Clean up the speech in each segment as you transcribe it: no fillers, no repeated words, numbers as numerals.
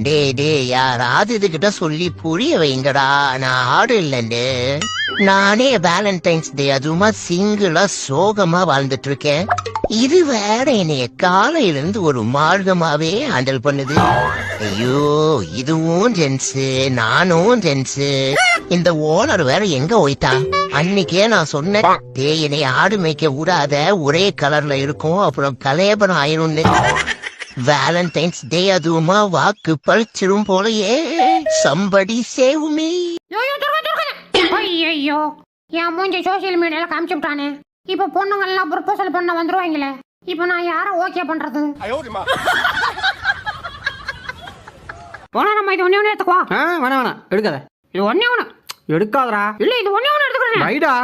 டே யாராவது இதுகிட்ட சொல்லி புரிய வைங்கடா. நான் ஆடு இல்லைன்னு. நானே வேலண்டைன்ஸ் டே அதுவுமா சிங்கிளா சோகமா வாழ்ந்துட்டு இருக்கேன். இது வேற என்னைய காலையிலிருந்து ஒரு மார்க்கமாவே ஹேண்டில் பண்ணுது. ஐயோ, இதுவும் ஜென்ஸு நானும் ஜென்ஸு. இந்த ஓனர் வேற எங்க போயிட்டான்? அன்னைக்கே நான் சொன்னேன், என்னை ஆடு மேய்க்க விடாத, ஒரே கலர்ல இருக்கும், அப்புறம் கலேபரம் ஆயிரும்னு. வேலண்டைன்ஸ் டே அதுவுமா வாக்கு பழிச்சிரும் போலயே. Somebody save me. ஐயோ, என் மூஞ்சி சோசியல் மீடியால காமிச்சு விட்டானே. இப்ப பொண்ணுங்க எல்லாம் ப்ரொபோசல் பண்ண வந்துருவாங்களே. இப்ப நான் யார ஓகே பண்றது? போனா நம்ம இது ஒண்ணே எடுத்துக்கோ. வேணாம் எடுக்காத. இது ஒண்ணே ஒண்ணு எடுக்காதடா. இல்ல, இது ஒண்ணே ஒண்ணு எடுத்துக்கிறேன். வைடா.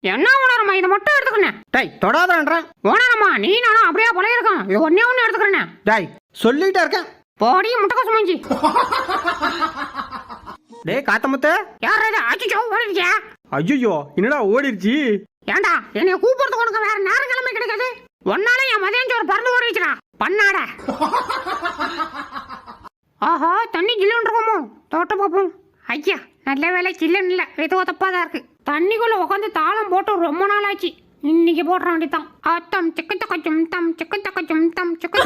என்ன ஓனரம்மா, இதை மட்டும் எடுத்துக்கிறேன். டேய் தொடாதன்றேன். ஓனரம்மா, நீ நானும் அப்படியே பழைய இருக்கோம். இது ஒண்ணே ஒண்ணு எடுத்துக்கிறேன். டேய் சொல்லிட்டே இருக்கேன். போடி முட்டை சுமஞ்சி. டேய் காத்தமுத்து. யார் இது? அச்சோ, ஓடிடுச்சா? ஐயோ என்னடா ஓடிடுச்சு? ஏண்டா என்னைய கூப்பிடுறதுக்கு உனக்கு வேற நேரம் கிழமை கிடைக்காது? ஒன்னால என் மதியம் சோறு பறந்து ஓடிடுச்சுடா பண்ணாட. ஆஹா, தண்ணி ஜில்லுன்னு இருக்குமோ? தோட்ட பார்ப்போம். ஐயா, நல்ல வேலை சில்லுன்னு இல்லை, ஏதோ தப்பாதான் இருக்கு. தண்ணிக்குள்ள உட்காந்து தாளம் போட்டு ரொம்ப நாள் ஆச்சு. இன்னைக்கு போடுற வேண்டியதான். அத்தம் சிக்கு தக்கச்சும் தம் சிக்கு தக்கச்சும் தம் சிக்கு